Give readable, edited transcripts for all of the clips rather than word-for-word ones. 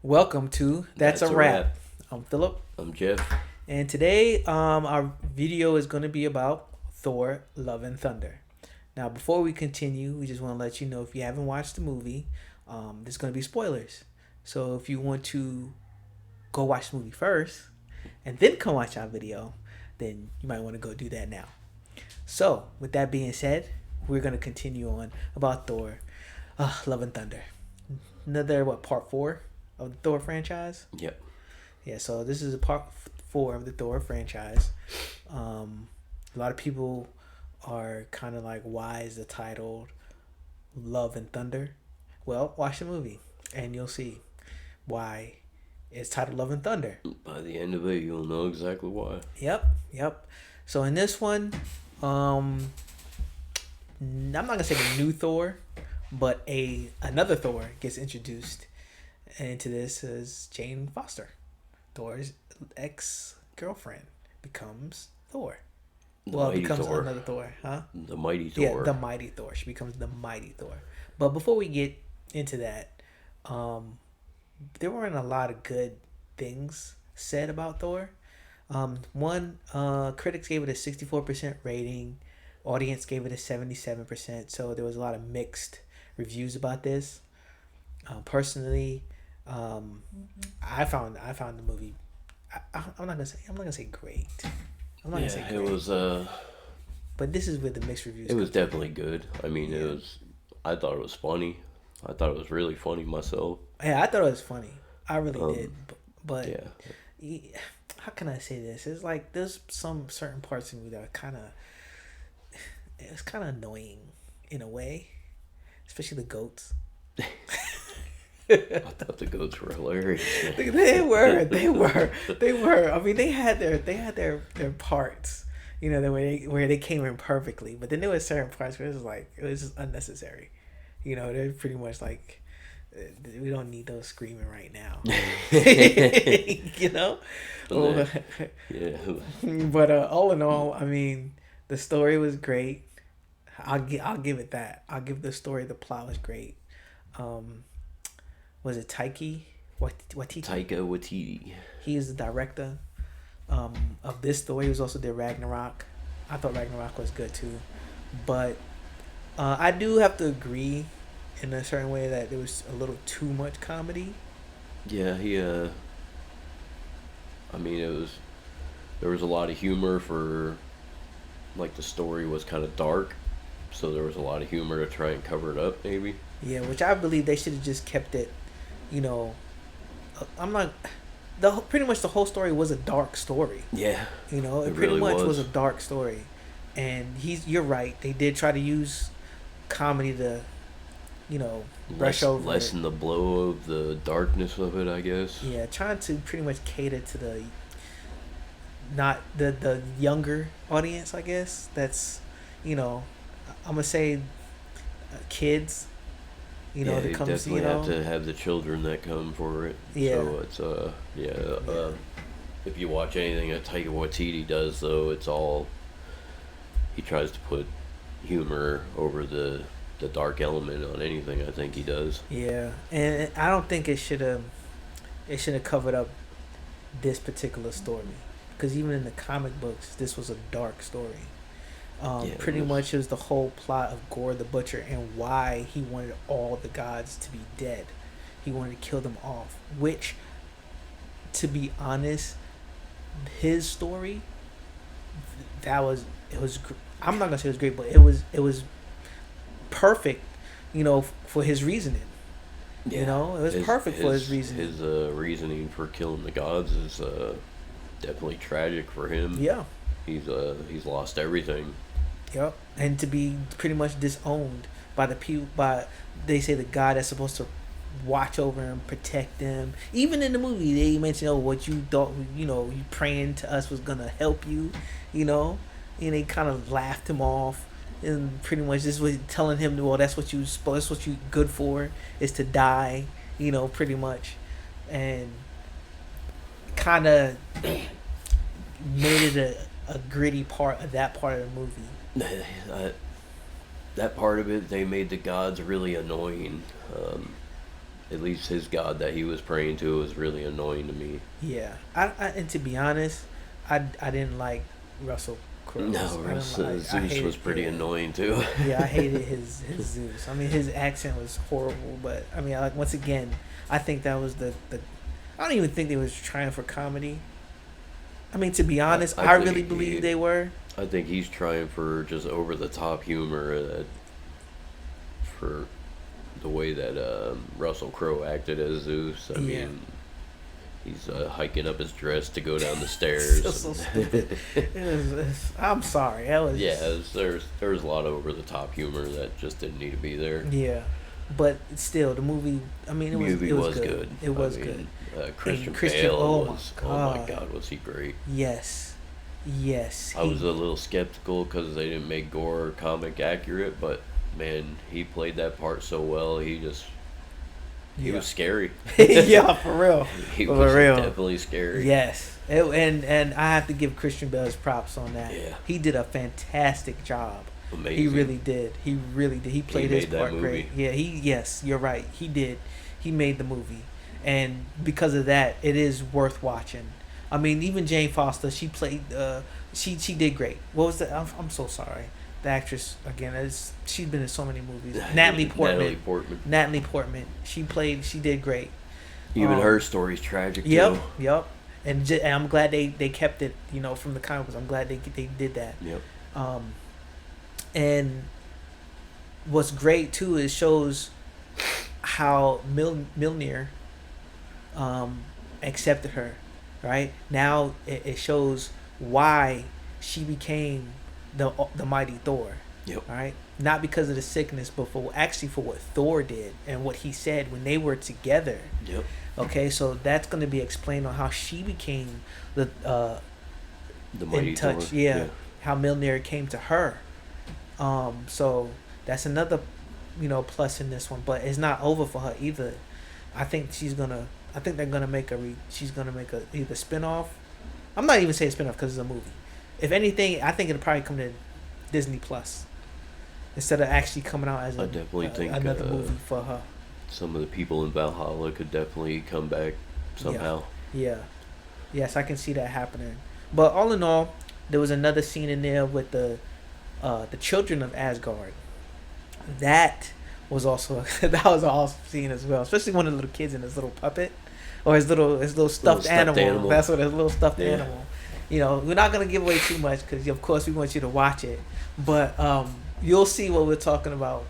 Welcome to That's a Wrap. I'm Philip, I'm Jeff. and today our video is going to be about Thor: Love and Thunder. Now, before we continue, we just want to let you know if you haven't watched the movie, there's going to be spoilers. So if you want to go watch the movie first and then come watch our video, then you might want to go do that now. So, with that being said, we're going to continue on about Thor: Love and Thunder. Another part four of the Thor franchise. Yep. Yeah, so this is a part four of the Thor franchise. A lot of people are kind of like, why is the title Love and Thunder? Well, watch the movie and you'll see why it's titled Love and Thunder. By the end of it, you'll know exactly why. Yep. So in this one, I'm not gonna say the new Thor, but another Thor gets introduced into this as Jane Foster. Thor's ex-girlfriend becomes Thor. Becomes Thor. another Thor, huh? The mighty Thor. Yeah, the mighty Thor. She becomes the mighty Thor. But before we get into that, there weren't a lot of good things said about Thor. Critics gave it a 64% rating. Audience gave it a 77%. So there was a lot of mixed reviews about this. Personally, I found the movie. I'm not gonna say great. I'm not gonna say great. It was. But this is with the mixed reviews. It was definitely good. I mean, it was. I thought it was funny. I thought it was really funny myself. Yeah, I thought it was funny. I really did. But yeah. How can I say this? It's like there's some certain parts of me that are it's kind of annoying in a way, especially the goats. I thought the goats were hilarious. They were. I mean, they had their parts, you know, where they came in perfectly. But then there were certain parts where it was just unnecessary. You know, they're pretty much like, we don't need those screaming right now. You know. Yeah. But all in all, I mean, the story was great. I'll give it that. I'll give the story. The plot was great. Was it Taika Waititi? Taika Waititi. He is the director of this story. He was also the Ragnarok. I thought Ragnarok was good too, but I do have to agree in a certain way that there was a little too much comedy. Yeah, I mean, there was a lot of humor for, like, the story was kind of dark, so there was a lot of humor to try and cover it up, maybe. Yeah, which I believe they should have just kept it. You know, pretty much the whole story was a dark story. Yeah. You know, it pretty really much was a dark story, and you're right. They did try to use comedy to, you know, brush over lessen the blow of the darkness of it, I guess. Yeah, trying to pretty much cater to not the younger audience, I guess. That's, you know, I'm gonna say kids. You know, they definitely have to have the children that come for it. Yeah. So it's if you watch anything that Taika Waititi does, though, it's all, he tries to put humor over the dark element on anything. I think he does. Yeah, and I don't think it should have covered up this particular story, because even in the comic books, this was a dark story. Pretty much it was the whole plot of Gore the Butcher and why he wanted all the gods to be dead. He wanted to kill them off, which, to be honest, his story, I'm not gonna say it was great, but it was perfect, you know, for his reasoning. Yeah. You know, it was perfect for his reasoning. His reasoning for killing the gods is definitely tragic for him. Yeah. He's lost everything. Yep, and to be pretty much disowned by the people, they say the God that's supposed to watch over him, protect them. Even in the movie, they mention, oh, what you thought, you know, you praying to us was gonna help you, you know, and they kind of laughed him off, and pretty much this was telling him, well, that's what you good for, is to die, you know, pretty much, and kind of made it a gritty part of that part of the movie. That part of it, they made the gods really annoying. at least his god that he was praying to was really annoying to me. Yeah, and to be honest, I didn't like Russell Crowe. No, Zeus was pretty annoying too. Yeah, I hated his Zeus. I mean, his accent was horrible, but I mean, like once again, I think that was the. I don't even think they was trying for comedy. I mean, to be honest, I really believe they were. I think he's trying for just over the top humor for the way that Russell Crowe acted as Zeus. I mean, he's hiking up his dress to go down the stairs. So stupid. I'm sorry. That was there was a lot of over the top humor that just didn't need to be there. Yeah, but still, the movie. I mean, it was good. It was good. Christian Bale oh my god, was he great? Yes. I was a little skeptical because they didn't make gore comic accurate, but man, he played that part so well. He was scary. Yeah, for real. He was definitely scary. Yes, and I have to give Christian Bale's props on that. Yeah, he did a fantastic job. Amazing. He really did. He played his part great. Yeah, yes, you're right. He did. He made the movie, and because of that, it is worth watching. I mean, even Jane Foster, she played. She did great. What was the? I'm so sorry. The actress again. She's been in so many movies. Natalie Portman. She did great. Even her story's tragic too. Yep. And I'm glad they kept it. You know, from the comics. I'm glad they did that. Yep. And what's great too is shows how Mjolnir accepted her. Right now, it shows why she became the mighty Thor. Yep. All right, not because of the sickness, but for what Thor did and what he said when they were together. Yep. Okay, so that's going to be explained on how she became the mighty in touch. Thor. Yeah, how Mjolnir came to her. So that's another, plus in this one, but it's not over for her either. I think they're gonna make she's gonna make a either spinoff. I'm not even saying spinoff because it's a movie. If anything, I think it'll probably come to Disney Plus instead of actually coming out as another movie for her. Some of the people in Valhalla could definitely come back somehow. Yeah. Yes, I can see that happening. But all in all, there was another scene in there with the children of Asgard. That was also that was an awesome scene as well, especially one of the little kids in his little puppet or his little stuffed animal. That's what his little stuffed animal. We're not gonna give away too much because of course we want you to watch it, but you'll see what we're talking about,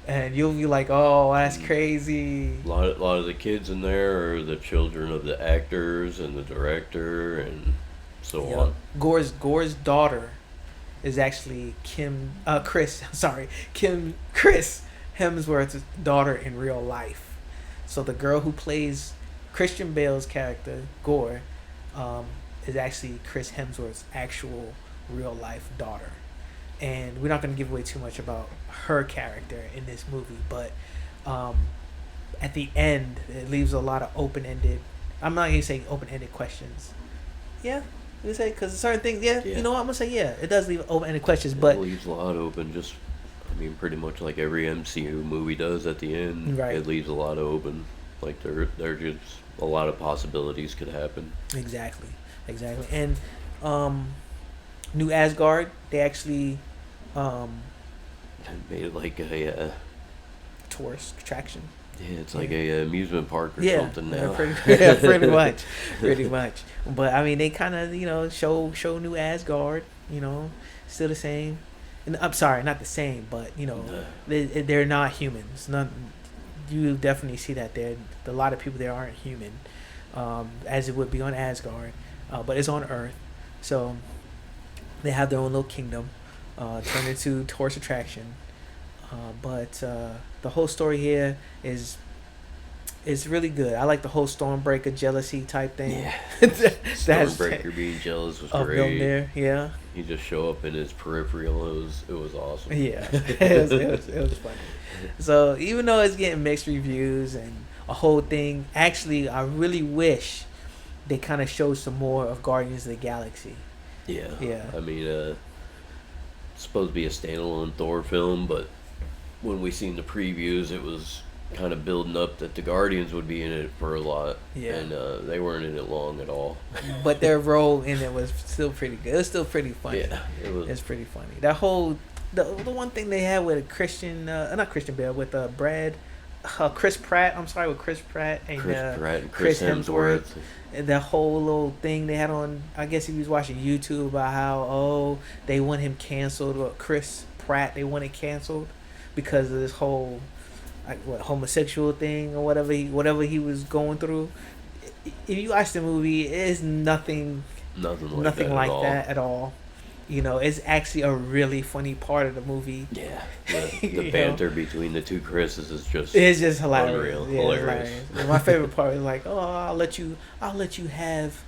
and you'll be like, oh, that's crazy. A lot of the kids in there are the children of the actors and the director and so on. Gore's daughter is actually Chris Hemsworth's daughter in real life. So the girl who plays Christian Bale's character, Gore, is actually Chris Hemsworth's actual real life daughter. And we're not going to give away too much about her character in this movie, but at the end, it leaves a lot of open-ended. I'm not going to say open-ended questions. Yeah, you say because certain things. Yeah, you know what I'm gonna say. Yeah, it does leave open-ended questions, but it leaves a lot open. Pretty much like every MCU movie does at the end. Right. It leaves a lot open. Like there just a lot of possibilities could happen. Exactly. And New Asgard, they actually made it like a tourist attraction. Yeah, it's like a amusement park or something now. Pretty much. But I mean, they kind of show New Asgard. Still the same. And, I'm sorry, not the same, but they're not humans. You definitely see that there. A lot of people there aren't human, as it would be on Asgard, but it's on Earth. So they have their own little kingdom, turned into tourist attraction. But the whole story here is really good. I like the whole Stormbreaker jealousy type thing. Yeah, Stormbreaker being jealous was great. There, yeah. He just show up in his peripheral. It was awesome. Yeah, it was funny. So even though it's getting mixed reviews and a whole thing, actually, I really wish they kind of showed some more of Guardians of the Galaxy. Yeah. I mean, it's supposed to be a standalone Thor film, but when we seen the previews, it was kind of building up that the Guardians would be in it for a lot. Yeah. And they weren't in it long at all. But their role in it was still pretty good. It was still pretty funny. Yeah, it was. It's pretty funny. That whole the one thing they had with not Christian Bale, with Chris Pratt. I'm sorry, with Chris Pratt and Chris Pratt and Chris Hemsworth. And that whole little thing they had on. I guess he was watching YouTube about how they want him canceled, or Chris Pratt they want it canceled because of this whole homosexual thing or whatever he was going through. If you watch the movie, it is nothing like that at all. You know, it's actually a really funny part of the movie. Yeah, the banter between the two Chris's is just hilarious. Unreal, yeah, hilarious. My favorite part is like, I'll let you have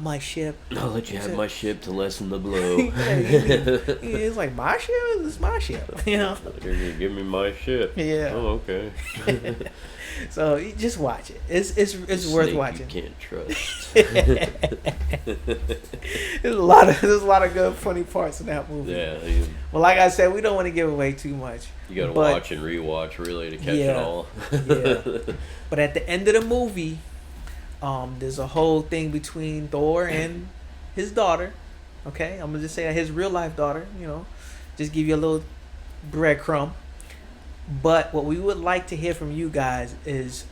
my ship. I'll let you have my ship to lessen the blow. It's like, my ship? It's my ship. You know? You're gonna give me my ship. Yeah. Oh, okay. So you just watch it. It's worth watching. You can't trust. There's a lot of good funny parts in that movie. Yeah. Well, like I said, we don't want to give away too much. You gotta watch and rewatch really to catch it all. Yeah. But at the end of the movie, there's a whole thing between Thor and his daughter. Okay, I'm gonna just say that his real life daughter. You know, just give you a little breadcrumb. But what we would like to hear from you guys is,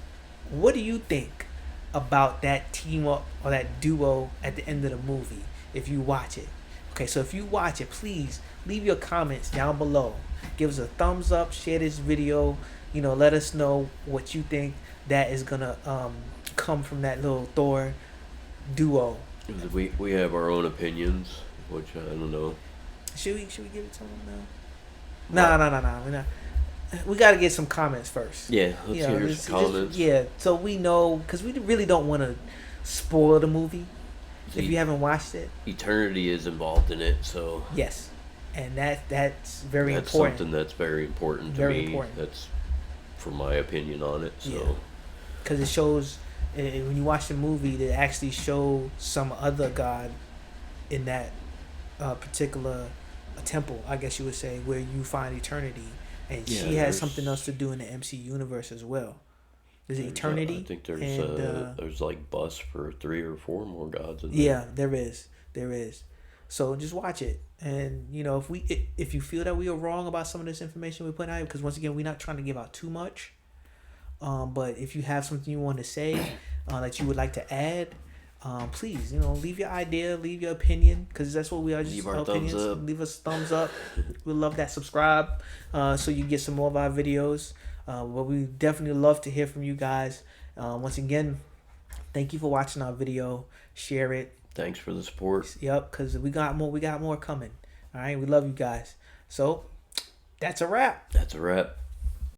what do you think about that team up or that duo at the end of the movie if you watch it? Okay, so if you watch it, please leave your comments down below. Give us a thumbs up, share this video, you know, let us know what you think that is gonna come from that little Thor duo. We have our own opinions, which I don't know. Should we give it to them now? No. We got to get some comments first. Yeah, let's hear some comments. So we know, because we really don't want to spoil the movie if you haven't watched it. Eternity is involved in it, so yes, and that's very important. That's something that's very important to me. Important. That's for my opinion on it. So because it shows, when you watch the movie, they actually show some other god in that particular temple, I guess you would say, where you find eternity. And she has something else to do in the MC universe as well. Is it eternity? I think there's like bus for 3 or 4 more gods. Yeah, there is. So just watch it, and you know, if you feel that we are wrong about some of this information we put out, because once again, we're not trying to give out too much. But if you have something you want to say that you would like to add, please, you know, leave your idea, leave your opinion, because that's what we are. Just leave our opinions. thumbs up. Leave us thumbs up. We love that. Subscribe, so you get some more of our videos. But we definitely love to hear from you guys. Once again, thank you for watching our video. Share it. Thanks for the support. Yep, because we got more coming. All right, we love you guys. So that's a wrap.